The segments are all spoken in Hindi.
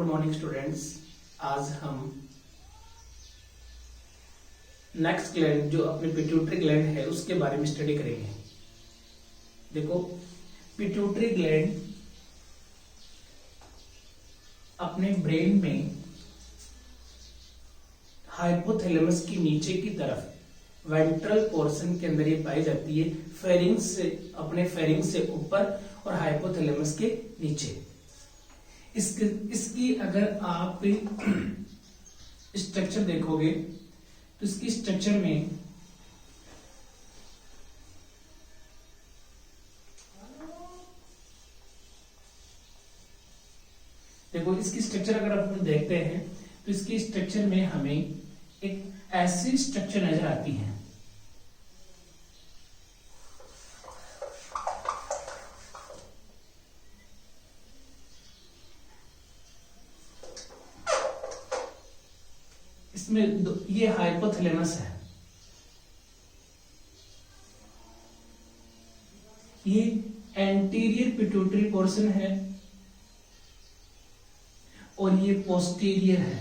Good morning students. आज हम नेक्स्ट ग्लैंड जो अपने पिट्यूटरी ग्लैंड है उसके बारे में स्टडी करेंगे। देखो, पिट्यूटरी ग्लैंड अपने ब्रेन में हाइपोथैलेमस की नीचे की तरफ वेंट्रल पोर्शन के अंदर ये पाई जाती है, फेरिंग्स से अपने फेरिंग्स से ऊपर और हाइपोथैलेमस के नीचे। इसकी अगर आप स्ट्रक्चर देखोगे तो इसकी स्ट्रक्चर में देखो, इसकी स्ट्रक्चर अगर अपन देखते हैं तो इसकी स्ट्रक्चर में हमें एक ऐसी स्ट्रक्चर नजर आती है। इसमें ये हाइपोथैलेमस है, ये एंटीरियर पिट्यूटरी पोर्शन है और ये पोस्टीरियर है।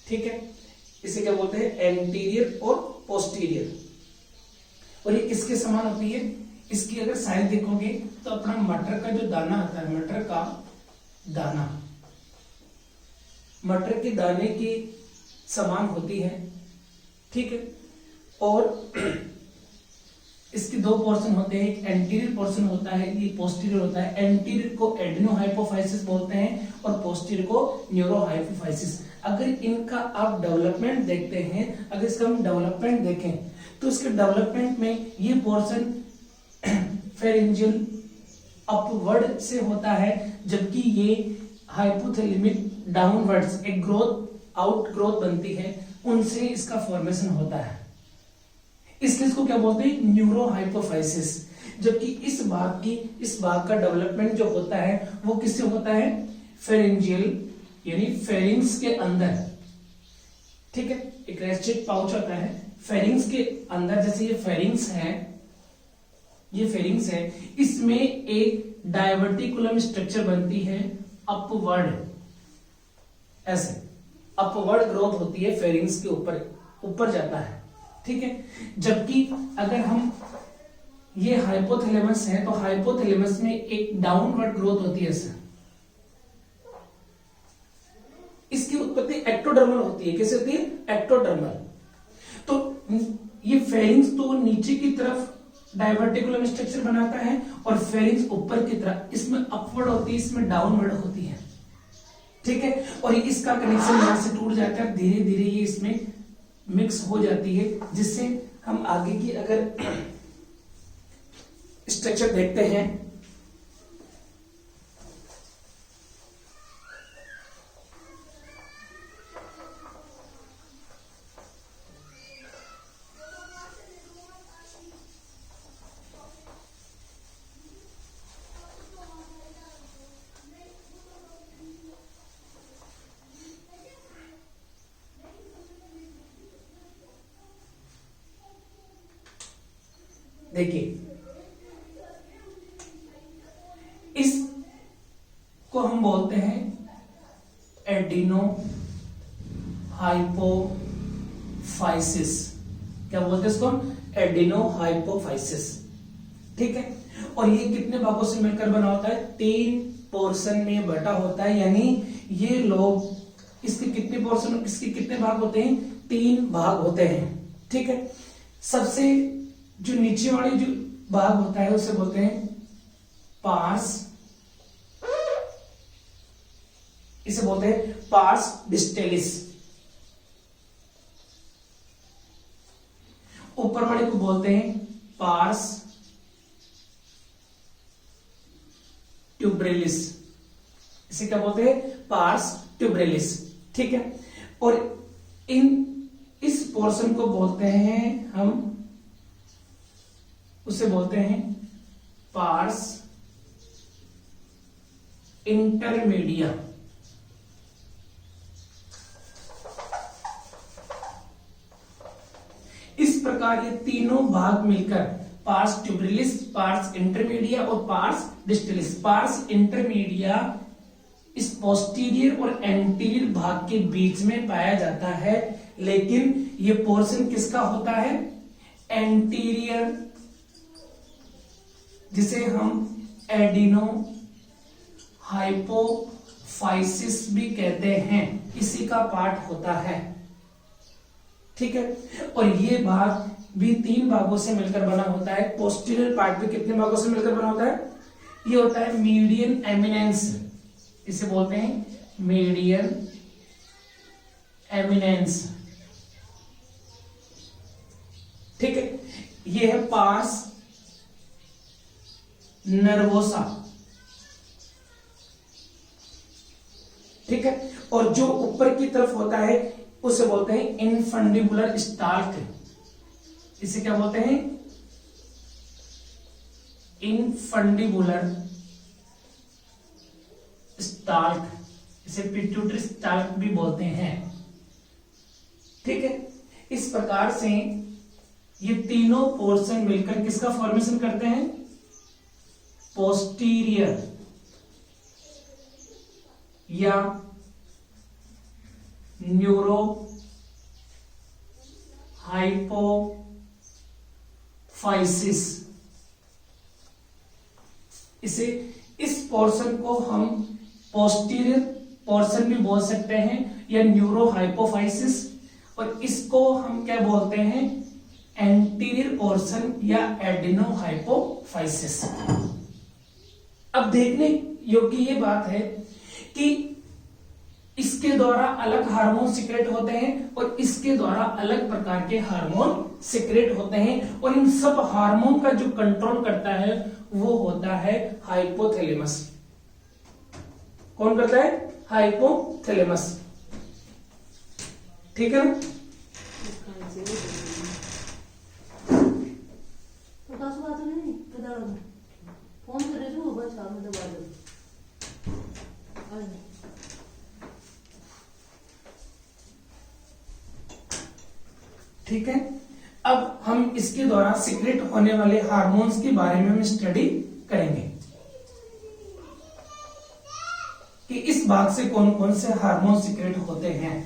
ठीक है, इसे क्या बोलते हैं? एंटीरियर और पोस्टीरियर। और ये किसके समान होती है? इसकी अगर साइज देखोगे तो अपना मटर का जो दाना आता है, मटर का दाना, मटर के दाने की समान होती है। ठीक है, और इसके दो पोर्शन होते हैं, एक एंटीरियर पोर्शन होता है, ये पोस्टीरियर होता है। एंटीरियर को एडेनोहाइपोफाइसिस बोलते हैं और पोस्टीरियर को न्यूरोहाइपोफाइसिस। अगर इनका आप डेवलपमेंट देखते हैं, अगर इसका हम डेवलपमेंट देखें तो इसके डेवलपमेंट में ये पोर्शन फेरिंजियल अपवर्ड से होता है, जबकि ये हाइपोथैलेमिक डाउनवर्ड्स एक ग्रोथ आउट ग्रोथ बनती है, उनसे इसका फॉर्मेशन होता है। इसलिए इसको क्या बोलते हैं? न्यूरोहाइपोफाइसिस। जबकि इस भाग का डेवलपमेंट जो होता है वो किससे होता है? फेरिंजियल, यानी फेरिंग्स के अंदर। ठीक है, एक रेस्ट्रिक्ट पाउच होता है फेरिंग्स के अंदर। जैसे ये फेरिंग्स है, ये फेरिंग्स है, इसमें एक डायवर्टिकुलम स्ट्रक्चर बनती है अपवर्ड। ऐसे अपवर्ड ग्रोथ होती है, फेरिंग्स के ऊपर जाता है। ठीक है, जबकि अगर हम ये हाइपोथैलेमस है तो हाइपोथैलेमस में एक डाउनवर्ड ग्रोथ होती है। ऐसे इसकी उत्पत्ति एक्टोडर्मल होती है। कैसे होती है? एक्टोडर्मल। तो ये फेरिंग्स तो नीचे की तरफ डायवर्टिकुलम स्ट्रक्चर बनाता है और फेरिंग्स ऊपर की तरफ, इसमें अपवर्ड होती है, इसमें डाउनवर्ड होती है। ठीक है, और इसका कनेक्शन यहां से टूट जाता है, धीरे धीरे ये इसमें मिक्स हो जाती है, जिससे हम आगे की अगर स्ट्रक्चर देखते हैं देखिए, इस को हम बोलते हैं एडिनो हाइपोफाइसिस। क्या बोलते हैं इसको? Adeno hypophysis. ठीक है, और ये कितने भागों से मिलकर बना होता है? 3 पोर्शन में बटा होता है। यानी ये लोग, इसके कितने पोर्शन, इसके कितने भाग होते हैं? 3 भाग होते हैं। ठीक है, सबसे जो नीचे वाली जो भाग होता है उसे बोलते हैं पार्स, इसे बोलते हैं पार्स डिस्टेलिस। ऊपर वाले को बोलते हैं पार्स ट्यूब्रेलिस। इसे क्या बोलते हैं? पार्स ट्यूब्रेलिस। ठीक है, और इस पोर्शन को बोलते हैं हम, उसे बोलते हैं पार्स इंटरमीडिया। इस प्रकार ये तीनों भाग मिलकर पार्स ट्यूबरिलिस, पार्स इंटरमीडिया और पार्स डिस्टलिस। पार्स इंटरमीडिया इस पोस्टीरियर और एंटीरियर भाग के बीच में पाया जाता है, लेकिन ये पोर्शन किसका होता है? एंटीरियर, जिसे हम एडिनो हाइपोफाइसिस भी कहते हैं, इसी का पार्ट होता है। ठीक है, और ये भाग भी 3 भागों से मिलकर बना होता है। पोस्टीरियर पार्ट भी कितने भागों से मिलकर बना होता है? ये होता है मीडियन एमिनेंस, इसे बोलते हैं मीडियन एमिनेंस। ठीक है, ये है पार्स नर्वोसा। ठीक है, और जो ऊपर की तरफ होता है उसे बोलते हैं इनफंडिबुलर स्टाल्क। इसे क्या बोलते हैं? इनफंडिबुलर स्टाल्क, इसे पिट्यूटरी स्टाल्क भी बोलते हैं। ठीक है, इस प्रकार से ये तीनों पोर्शन मिलकर किसका फॉर्मेशन करते हैं? पोस्टीरियर या न्यूरो हाइपोफाइसिस। इसे इस पोर्शन को हम पोस्टीरियर पोर्शन भी बोल सकते हैं या न्यूरो हाइपोफाइसिस, और इसको हम क्या बोलते हैं? एंटीरियर पोर्शन या एडिनो हाइपोफाइसिस। अब देखने योग्य ये बात है कि इसके द्वारा अलग हार्मोन सिक्रेट होते हैं और इसके द्वारा अलग प्रकार के हार्मोन सिक्रेट होते हैं, और इन सब हार्मोन का जो कंट्रोल करता है वो होता है हाइपोथैलेमस। कौन करता है? हाइपोथैलेमस। ठीक है ना? फोन करे जो बस काम दबा दो। ठीक है, अब हम इसके द्वारा सीक्रेट होने वाले हार्मोन्स के बारे में हम स्टडी करेंगे कि इस भाग से कौन कौन से हार्मोन सीक्रेट होते हैं।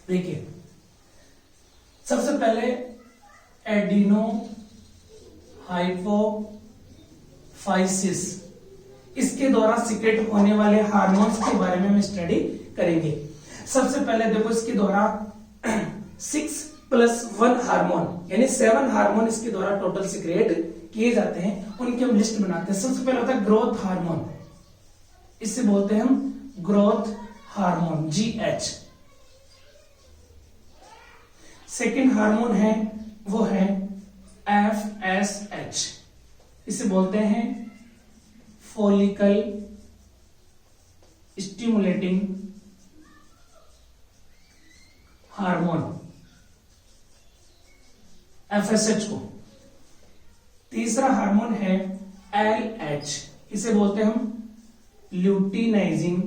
देखिए, सबसे पहले एडिनो हाइपोफाइसिस, इसके द्वारा सीक्रेट होने वाले हार्मोन्स के बारे में हम स्टडी करेंगे। सबसे पहले देखो, इसके द्वारा 6+1 हार्मोन यानी 7 हार्मोन इसके द्वारा टोटल सीक्रेट किए जाते हैं। उनकी हम लिस्ट बनाते हैं। सबसे पहले होता है ग्रोथ हार्मोन, इससे बोलते हैं हम growth hormone GH। Second hormone है वो है FSH, इसे बोलते हैं फॉलिकल स्टिमुलेटिंग हार्मोन, FSH को। तीसरा हार्मोन है LH, इसे बोलते हैं हम ल्यूटिनाइजिंग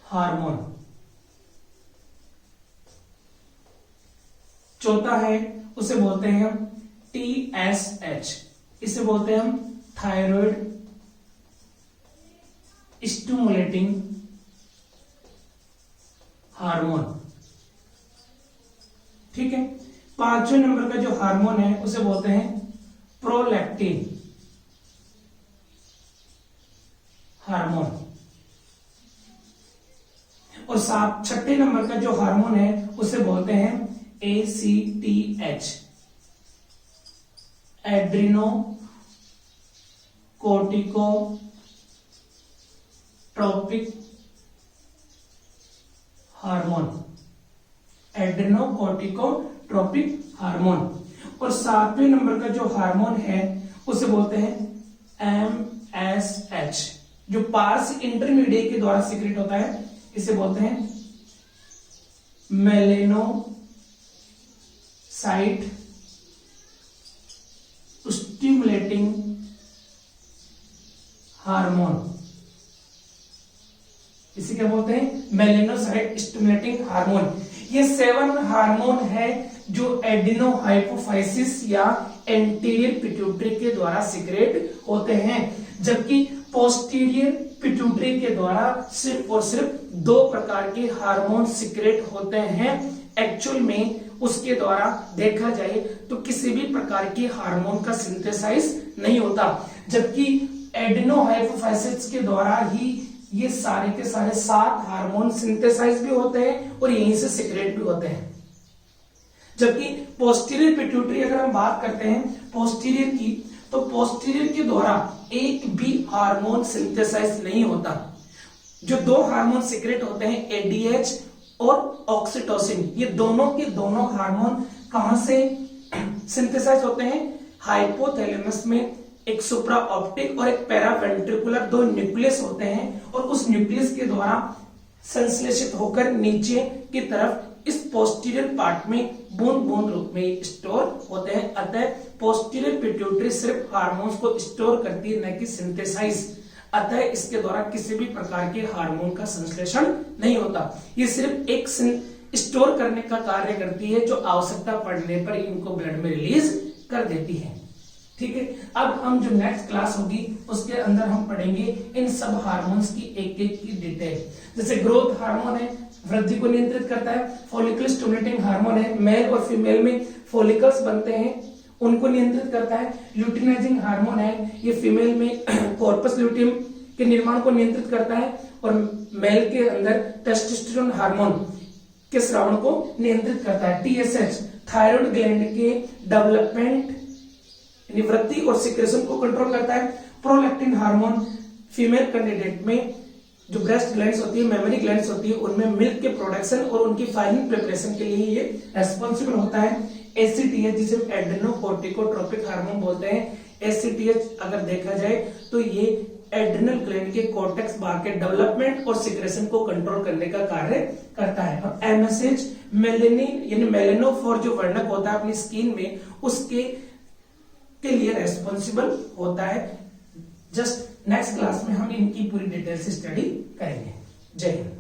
हार्मोन। चौथा है उसे बोलते हैं हम TSH, इसे बोलते हैं हम थायराइड स्टिमुलेटिंग हार्मोन। ठीक है, 5वें नंबर का जो हार्मोन है उसे बोलते हैं प्रोलैक्टिन हार्मोन। और 6ठे नंबर का जो हार्मोन है उसे बोलते हैं ACTH, adrenocorticotropic hormone, adrenocorticotropic hormone. और 7वें नंबर का जो हार्मोन है उसे बोलते हैं MSH, जो पार्स इंटरमीडिएट के द्वारा सीक्रेट होता है, इसे बोलते हैं मेलेनोसाइट स्टिमुलेटिंग हार्मोन। इसे क्या बोलते हैं? Melanocyte stimulating hormone. ये 7 हार्मोन है जो एडिनोहाइपोफाइसिस या एंटीरियर पिट्यूटरी के द्वारा सीक्रेट होते हैं, जबकि पोस्टीरियर पिट्यूटरी के द्वारा सिर्फ और सिर्फ 2 प्रकार के हार्मोन सीक्रेट होते हैं। एक्चुअल में उसके द्वारा देखा जाए तो किसी भी प्रकार के हार्मोन का सिंथेसाइज नहीं होता, जबकि एडिनोहाइपोफाइसिस के द्वारा ही ये सारे के सारे 7 हार्मोन सिंथेसाइज भी होते हैं और यहीं से सीक्रेट भी होते हैं। जबकि पोस्टीरियर पिट्यूटरी अगर हम बात करते हैं पोस्टीरियर की, तो पोस्टीरियर के द्वारा एक भी हार्मोन सिंथेसाइज नहीं होता। जो 2 हार्मोन सीक्रेट होते हैं ADH और ऑक्सीटोसिन, ये दोनों के दोनों हार्मोन कहां से सिंथेसाइज होते हैं? हाइपोथैलेमस में एक सुप्रा ऑप्टिक और एक पैरावेंट्रिकुलर 2 न्यूक्लियस होते हैं, और उस न्यूक्लियस के द्वारा संश्लेषित होकर नीचे की तरफ इस पोस्टीरियर पार्ट में बूंद बूंद रूप में स्टोर होते हैं। अतः पोस्टीरियर पिट्यूटरी सिर्फ हार्मोन्स को स्टोर करती है, न कि सिंथेसाइज। अतः इसके द्वारा किसी भी प्रकार के हार्मोन का संश्लेषण नहीं होता। ये सिर्फ एक स्टोर करने का कार्य करती है, जो आवश्यकता पड़ने पर इनको ब्लड में रिलीज कर देती है। ठीक है, अब हम जो नेक्स्ट क्लास होगी उसके अंदर हम पढ़ेंगे इन सब हार्मोन्स की एक एक की डिटेल। जैसे ग्रोथ हार्मोन है, वृद्धि को नियंत्रित करता है। फॉलिकल स्टिमुलेटिंग हार्मोन है, मेल और फीमेल में फॉलिकल्स बनते हैं, उनको नियंत्रित करता है। ल्यूटिनाइजिंग हार्मोन है, ये फीमेल में कॉर्पस ल्यूटियम के निर्माण को नियंत्रित करता है, और मेल के अंदर टेस्टोस्टेरोन हार्मोन के स्रावण को नियंत्रित करता है। TSH थायराइड ग्लैंड के डेवलपमेंट यानी वृद्धि और सिक्रेशन को कंट्रोल करता है। प्रोलैक्टिन हार्मोन फीमेल कैंडिडेट में जो ब्रेस्ट ग्लैंड्स होती है, मेमोरी ग्लैंड्स होती है, उनमें मिल्क के प्रोडक्शन और उनकी फाइलिंग प्रिपरेशन के लिए ये रेस्पॉन्सिबल होता है। ACTH जिसे एड्रेनोकोर्टिकोट्रोपिक हार्मोन बोलते हैं, ACTH अगर देखा जाए तो ये एड्रिनल ग्लैंड के कॉर्टेक्स भाग के डेवलपमेंट और सिक्रेशन को कंट्रोल करने का कार्य करता है। और MSH मेलेनिन यानी मेलेनोफोर जो वर्णक होता है अपनी स्किन में, उसके के लिए रेस्पॉन्सिबल होता है। जस्ट नेक्स्ट क्लास में हम इनकी पूरी डिटेल से स्टडी करेंगे। जय हिंद।